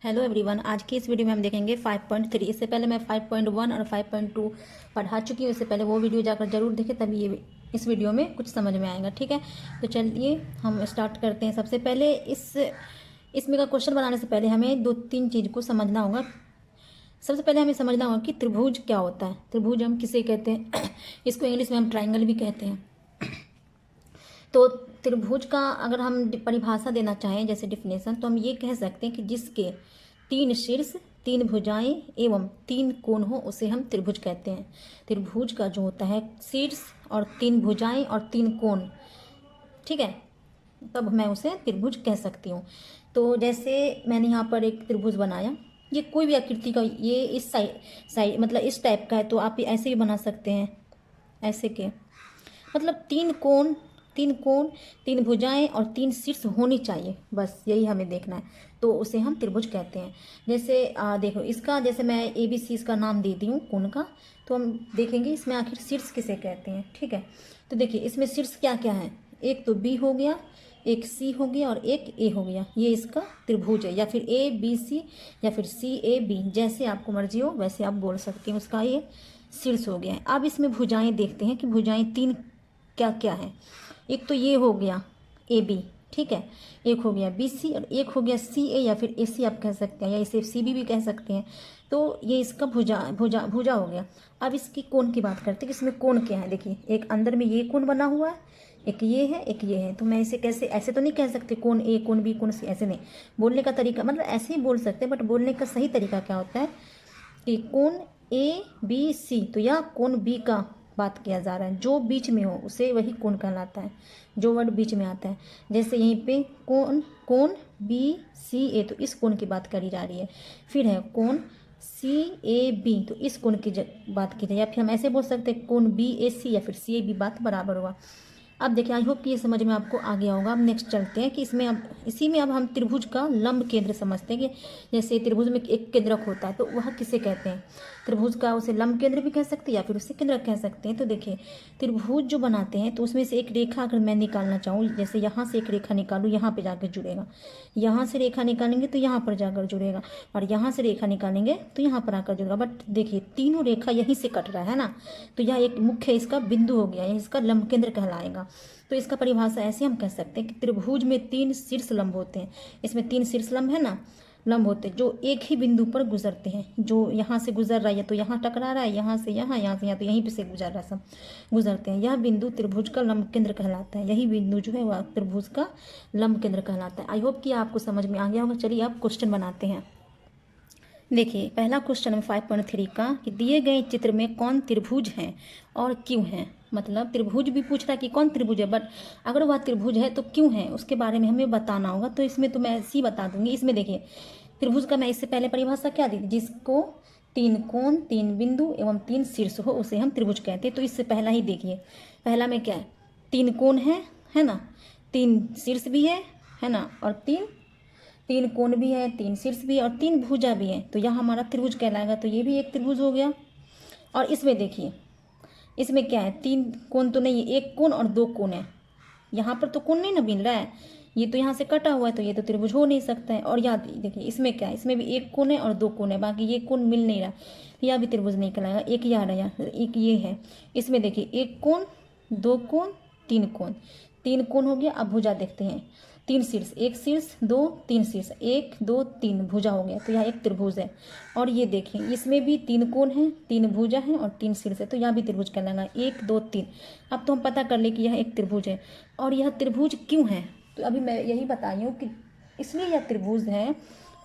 Hello everyone, आज की इस वीडियो में हम देखेंगे 5.3। इससे पहले मैं 5.1 और 5.2 पढ़ा चुकी हूँ। इससे पहले वो वीडियो जाकर जरूर देखें, तभी ये इस वीडियो में कुछ समझ में आएगा। ठीक है, तो चलिए हम स्टार्ट करते हैं। सबसे पहले इसमें का क्वेश्चन बनाने से पहले हमें दो तीन चीज़ को समझना होगा। सबसे पहले हमें समझना होगा कि त्रिभुज क्या होता है। त्रिभुज हम किसे कहते हैं इसको इंग्लिश में हम ट्राइंगल भी कहते हैं। तो त्रिभुज का अगर हम परिभाषा देना चाहें, जैसे डिफिनेशन, तो हम ये कह सकते हैं कि जिसके तीन शीर्ष, तीन भुजाएं एवं तीन कोण हो उसे हम त्रिभुज कहते हैं। त्रिभुज का जो होता है शीर्ष और तीन भुजाएं और तीन कोण, ठीक है, तब मैं उसे त्रिभुज कह सकती हूँ। तो जैसे मैंने यहाँ पर एक त्रिभुज बनाया, ये कोई भी आकृति का, ये इस साइड मतलब इस टाइप का है, तो आप ऐसे भी बना सकते हैं, ऐसे के मतलब तीन कोण, तीन भुजाएं और तीन शीर्ष होनी चाहिए, बस यही हमें देखना है, तो उसे हम त्रिभुज कहते हैं। जैसे देखो इसका, जैसे मैं ABC इसका नाम दे दी हूँ कोण का, तो हम देखेंगे इसमें आखिर शीर्ष किसे कहते हैं। ठीक है, तो देखिए इसमें शीर्ष क्या क्या है, एक तो B हो गया, एक C हो गया और एक A हो गया। ये इसका त्रिभुज है, या फिर ABC या फिर CAB, जैसे आपको मर्जी हो वैसे आप बोल सकते हैं, उसका ये शीर्ष हो गया है। अब इसमें भुजाएं देखते हैं कि भुजाएं तीन क्या क्या है। एक तो ये हो गया AB, ठीक है, एक हो गया BC और एक हो गया CA या फिर AC आप कह सकते हैं, या इसे CB भी कह सकते हैं। तो ये इसका भुजा हो गया। अब इसकी कोण की बात करते हैं कि इसमें कोण क्या है। देखिए एक अंदर में ये कोण बना हुआ है, एक ये है, एक ये है। तो मैं इसे कैसे, ऐसे तो नहीं कह सकते कोण A कोण B कोण C, ऐसे नहीं। बोलने का तरीका मतलब ऐसे ही बोल सकते हैं, बट बोलने का सही तरीका क्या होता है कि कोण ABC, तो यह कोण B का बात किया जा रहा है। जो बीच में हो उसे वही कोण कहलाता है, जो वर्ड बीच में आता है। जैसे यहीं पे कोण BCA, तो इस कोण की बात करी जा रही है। फिर है कोण CAB, तो इस कोण की बात की जाए, या फिर हम ऐसे बोल सकते हैं कोण BAC या फिर CAB, बात बराबर होगा। अब देखिए, आई होप कि ये समझ में आपको आ गया होगा। अब नेक्स्ट चलते हैं कि इसमें अब इसी में अब हम त्रिभुज का लंब केंद्र समझते हैं कि जैसे त्रिभुज में एक केंद्रक होता है, तो वह किसे कहते हैं। त्रिभुज का उसे लंब केंद्र भी कह सकते हैं या फिर उसे केंद्रक कह सकते हैं। तो देखिए त्रिभुज जो बनाते हैं, तो उसमें से एक रेखा अगर मैं निकालना चाहूँ, जैसे यहाँ से एक रेखा निकालूँ, यहाँ पर जाकर जुड़ेगा, यहाँ से रेखा निकालेंगे तो यहाँ पर जाकर जुड़ेगा, और यहाँ से रेखा निकालेंगे तो यहाँ पर आकर जुड़ेगा। बट देखिए तीनों रेखा यहीं से कट रहा है ना, तो यह एक मुख्य इसका बिंदु हो गया, इसका लंब केंद्र कहलाएगा। तो इसका परिभाषा ऐसे हम कह सकते हैं कि त्रिभुज में तीन शीर्ष लंब होते हैं। इसमें तीन शीर्ष लंब है ना, लंब होते हैं जो एक ही बिंदु पर गुजरते हैं। जो यहाँ से गुजर रहा है तो यहाँ टकरा रहा है, यहाँ से यहाँ, यहाँ से यहाँ, तो यहीं पे से गुजर रहा है, सब गुजरते हैं। यह बिंदु त्रिभुज का लंब केंद्र कहलाता है। यही बिंदु जो है वह त्रिभुज का लंब केंद्र कहलाता है। आई होप कि आपको समझ में आ गया होगा। चलिए आप क्वेश्चन बनाते हैं। देखिए पहला क्वेश्चन है 5.3 का कि दिए गए चित्र में कौन त्रिभुज है और क्यों है। मतलब त्रिभुज भी पूछ रहा है कि कौन त्रिभुज है, बट अगर वह त्रिभुज है तो क्यों है, उसके बारे में हमें बताना होगा। तो इसमें तो मैं ऐसे ही बता दूंगी। इसमें देखिए त्रिभुज का मैं इससे पहले परिभाषा क्या दी, जिसको तीन कोण, तीन बिंदु एवं तीन शीर्ष हो उसे हम त्रिभुज कहते हैं। तो इससे पहला ही देखिए, पहला में क्या है, तीन कोण है ना, तीन शीर्ष भी है ना, और तीन कोण भी है, तीन शीर्ष भी है और तीन भुजा भी है, तो यह हमारा त्रिभुज कहलाएगा। तो ये भी एक त्रिभुज हो गया। और इसमें देखिए, इसमें क्या है, तीन कोण तो नहीं है, एक कोण और दो कोण है। यहाँ पर तो कोण नहीं ना मिल रहा है, ये तो यहाँ से कटा हुआ है, तो ये तो त्रिभुज हो नहीं सकता है। और याद देखिए इसमें क्या है, इसमें भी एक कोण है और दो कोण है, बाकी ये कोण मिल नहीं रहा, यह भी त्रिभुज नहीं कहलाएगा। एक ही आ रहा है, एक ये है। इसमें देखिए एक कोण, दो कोण, तीन कोण, तीन कोण हो गया। अब भुजा देखते हैं, तीन शीर्ष, एक शीर्ष, दो, तीन शीर्ष, एक दो तीन, भुजा हो गया, तो यह एक त्रिभुज है। और ये देखिए इसमें भी तीन कोण है, तीन भुजा है और तीन शीर्ष है, तो यह भी त्रिभुज कहलाएगा, एक दो तीन। अब तो हम पता कर ले कि यह एक त्रिभुज है। और यह त्रिभुज क्यों है, तो अभी मैं यही बताई हूँ कि इसलिए यह त्रिभुज है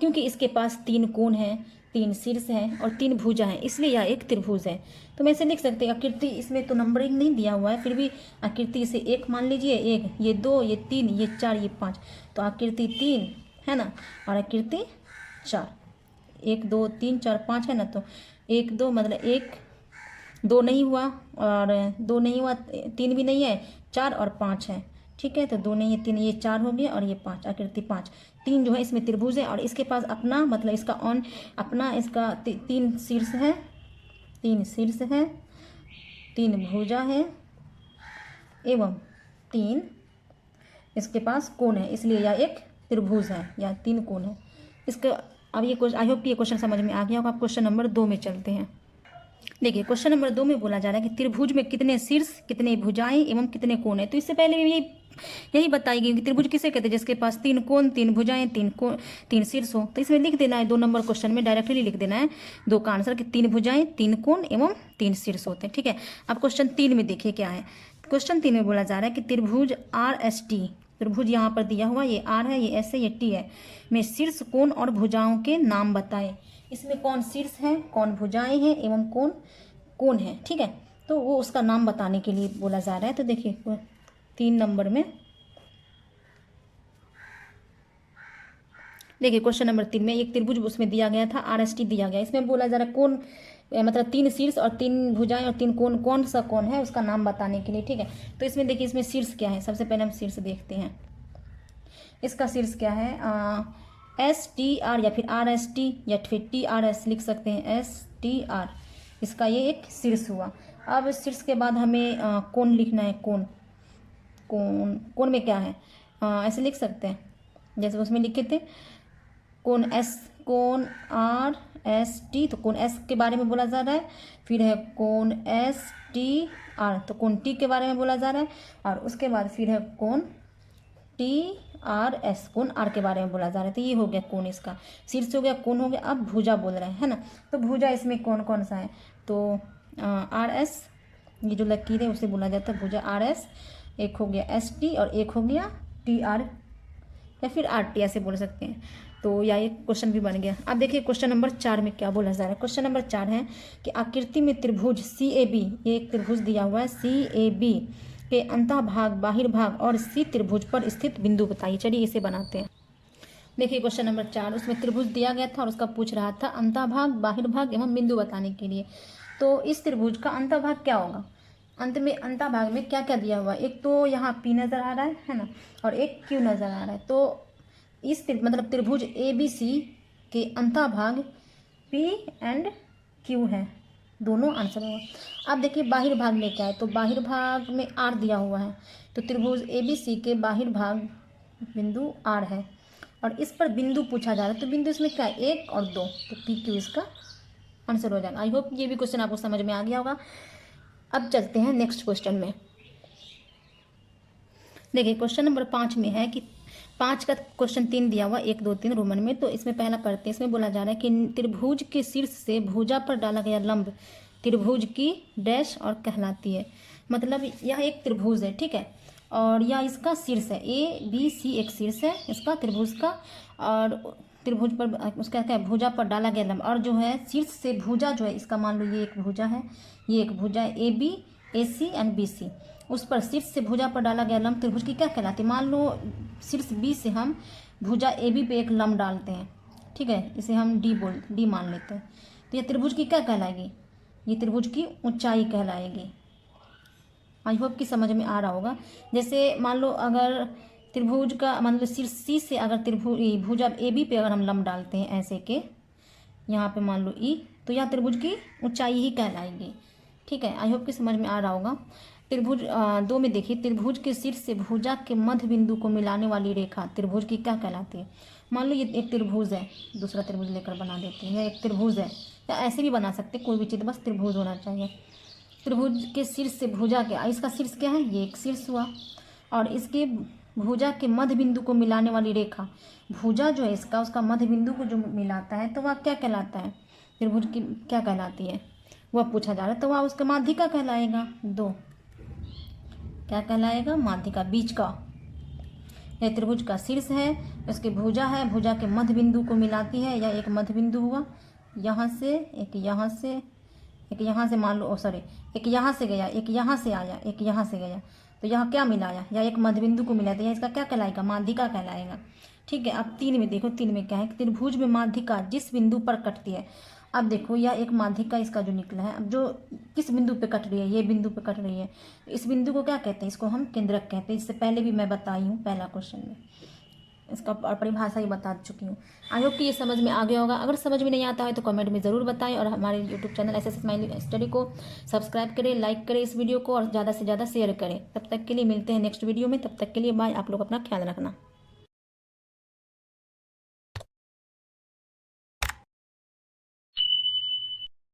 क्योंकि इसके पास तीन कोण है, तीन शीर्ष है और तीन भुजा है, इसलिए यह एक त्रिभुज है। तो मैं इसे लिख सकते हैं, आकृति इसमें तो नंबरिंग नहीं दिया हुआ है, फिर भी आकृति इसे एक मान लीजिए, एक, ये दो, ये तीन, ये चार, ये पाँच, तो आकृति तीन है ना, और आकृति चार, एक दो तीन चार पाँच है ना, तो एक दो मतलब एक दो नहीं हुआ, और दो नहीं हुआ, तीन भी नहीं है, चार और पाँच है, ठीक है। तो दो नहीं है, तीन, ये चार हो गया और ये पाँच, आकृति पाँच। तीन जो है इसमें त्रिभुज है, और इसके पास अपना मतलब इसका अपना इसका तीन शीर्ष है, तीन शीर्ष है, तीन भुजा है एवं तीन इसके पास कोण है, इसलिए यह एक त्रिभुज है, या तीन कोण है। इसके अब ये क्वेश्चन, आई होप कि ये क्वेश्चन समझ में आ गया होगा। आप क्वेश्चन नंबर 2 में चलते हैं। देखिए क्वेश्चन नंबर 2 में बोला जा रहा है कि त्रिभुज में कितने शीर्ष, कितने भुजाएं एवं कितने कोण है। तो इससे पहले यही बताई गई कि त्रिभुज किसे कहते हैं, जिसके पास 3 कोण, 3 भुजाएं, 3 शीर्ष हो। तो इसमें लिख देना है 2 नंबर क्वेश्चन में डायरेक्टली लिख देना है 2 का आंसर कि 3 भुजाएं, 3 कोण एवं 3 शीर्ष होते हैं। ठीक है, अब क्वेश्चन 3 में देखिए क्या है। क्वेश्चन 3 में बोला जा रहा है कि त्रिभुज RST, त्रिभुज यहाँ पर दिया हुआ, ये R है, ये S है, ये T है, में शीर्ष, कोण और भुजाओं के नाम बताएं। इसमें कौन शीर्ष है, कौन भुजाएं हैं एवं कौन कोण है। ठीक है, तो वो उसका नाम बताने के लिए बोला जा रहा है। तो देखिए 3 नंबर में देखिए क्वेश्चन नंबर 3 में एक त्रिभुज उसमें दिया गया था, RST दिया गया। इसमें बोला जा रहा है कौन, मतलब 3 शीर्ष और 3 भुजाएं और 3 कोण, कौन सा कोण है उसका नाम बताने के लिए। ठीक है, तो इसमें देखिए इसमें शीर्ष क्या है। सबसे पहले हम शीर्ष देखते हैं। इसका शीर्ष क्या है, STR या फिर RST या फिर TRS लिख सकते हैं, STR, इसका ये एक शीर्ष हुआ। अब शीर्ष के बाद हमें कोण लिखना है। कोण में क्या है, ऐसे लिख सकते हैं जैसे उसमें लिखे थे कोण S, कोण RST, तो कोण S के बारे में बोला जा रहा है। फिर है कोण STR, तो कोण T के बारे में बोला जा रहा है। और उसके बाद फिर है कोण TRS, कोण R के बारे में बोला जा रहा है। तो ये हो गया कोण, इसका शीर्ष हो गया, कोण हो गया। अब भुजा बोल रहे हैं, है ना। तो भुजा इसमें कौन कौन सा है, तो RS, ये जो लकीर है उसे बोला जाता है भुजा RS। एक हो गया ST और एक हो गया TR या फिर RT, ऐसे बोल सकते हैं। तो या एक क्वेश्चन भी बन गया। अब देखिए क्वेश्चन नंबर 4 में क्या बोला जा रहा है। क्वेश्चन नंबर 4 है कि आकृति में त्रिभुज CAB, ये एक त्रिभुज दिया हुआ है CAB के अंतःभाग, बाहिर भाग और C त्रिभुज पर स्थित बिंदु बताइए। चलिए इसे बनाते हैं। देखिए क्वेश्चन नंबर 4, उसमें त्रिभुज दिया गया था और उसका पूछ रहा था अंतःभाग, बाहिर भाग एवं बिंदु बताने के लिए। तो इस त्रिभुज का अंतःभाग क्या होगा, अंत में अंतःभाग में क्या क्या दिया हुआ है। एक तो यहाँ P नज़र आ रहा है ना, और एक Q नज़र आ रहा है। तो इस मतलब त्रिभुज ABC के अंतःभाग P एंड Q है, दोनों आंसर होगा। अब देखिए बाहिर भाग में क्या है, तो बाहिर भाग में R दिया हुआ है। तो त्रिभुज ABC के बाहिर भाग बिंदु R है और इस पर बिंदु पूछा जा रहा है। तो बिंदु इसमें क्या है, 1 और 2, तो PQ इसका आंसर हो जाएगा। आई होप ये भी क्वेश्चन आपको समझ में आ गया होगा। अब चलते हैं नेक्स्ट क्वेश्चन में। देखिए क्वेश्चन नंबर 5 में है कि 5 का क्वेश्चन 3 दिया हुआ, 1 2 3 रोमन में। तो इसमें पहला पढ़ते हैं। इसमें बोला जा रहा है कि त्रिभुज के शीर्ष से भुजा पर डाला गया लंब त्रिभुज की डैश और कहलाती है। मतलब यह एक त्रिभुज है, ठीक है, और यह इसका शीर्ष है। ABC एक शीर्ष है इसका त्रिभुज का, और त्रिभुज पर उसका क्या है, भुजा पर डाला गया लंब। और जो है शीर्ष से भुजा जो है इसका, मान लो ये एक भुजा है, ये एक भुजा है AB, AC एंड BC, उस पर शीर्ष से भुजा पर डाला गया लंब त्रिभुज की क्या कहलाती है। मान लो शीर्ष B से हम भुजा AB पे एक लंब डालते हैं, ठीक है, इसे हम D मान लेते हैं। तो यह त्रिभुज की क्या कहलाएगी, ये त्रिभुज की ऊंचाई कहलाएगी। आई होप कि समझ में आ रहा होगा। जैसे मान लो अगर त्रिभुज का मान लो शीर्ष C से अगर भुजा AB पे अगर हम लंब डालते हैं ऐसे के, यहाँ पे मान लो E, तो यह त्रिभुज की ऊंचाई ही कहलाएगी, ठीक है। आई होप कि समझ में आ रहा होगा। त्रिभुज 2 में देखिए, त्रिभुज के शीर्ष से भुजा के मध्य बिंदु को मिलाने वाली रेखा त्रिभुज की क्या कहलाती है। मान लो ये एक त्रिभुज है, दूसरा त्रिभुज लेकर बना देते हैं, एक त्रिभुज है, या ऐसे भी बना सकते, कोई भी चीज़, बस त्रिभुज होना चाहिए। त्रिभुज के शीर्ष से भुजा के, इसका शीर्ष क्या है, ये एक शीर्ष हुआ, और इसके भुजा के मध्य बिंदु को मिलाने वाली रेखा, भुजा जो है इसका, उसका मध्य बिंदु को जो मिलाता है तो वह क्या कहलाता है, त्रिभुज की क्या कहलाती है, वह पूछा जा रहा है। तो वह उसका माध्यिका कहलाएगा। 2 क्या कहलाएगा, माध्यिका, बीच का। यह त्रिभुज का शीर्ष है, उसके भुजा है, भुजा के मध्य बिंदु को मिलाती है, या एक मध्य बिंदु हुआ, यहाँ से एक, यहाँ से एक, यहाँ से मान लो सॉरी, एक यहाँ से गया, एक यहाँ से आया, एक यहाँ से गया, तो यहाँ क्या मिलाया, या एक मध्य बिंदु को मिलाया, तो इसका क्या कहलाएगा, माध्यिका कहलाएगा, ठीक है। अब 3 में देखो, 3 में क्या है, त्रिभुज में माध्यिका जिस बिंदु पर कटती है। अब देखो यह एक माध्यिका इसका जो निकला है, अब जो किस बिंदु पे कट रही है, ये बिंदु पे कट रही है, इस बिंदु को क्या कहते हैं, इसको हम केंद्रक कहते हैं। इससे पहले भी मैं बताई हूँ पहला क्वेश्चन में, इसका परिभाषा ही बता चुकी हूँ। आई होप कि ये समझ में आ गया होगा। अगर समझ में नहीं आता है तो कमेंट में ज़रूर बताएं, और हमारे YouTube channel SS smiley study को सब्सक्राइब करें, लाइक करें इस वीडियो को, और ज़्यादा से ज़्यादा शेयर करें। तब तक के लिए मिलते हैं नेक्स्ट वीडियो में, तब तक के लिए बाय। आप लोग अपना ख्याल रखना।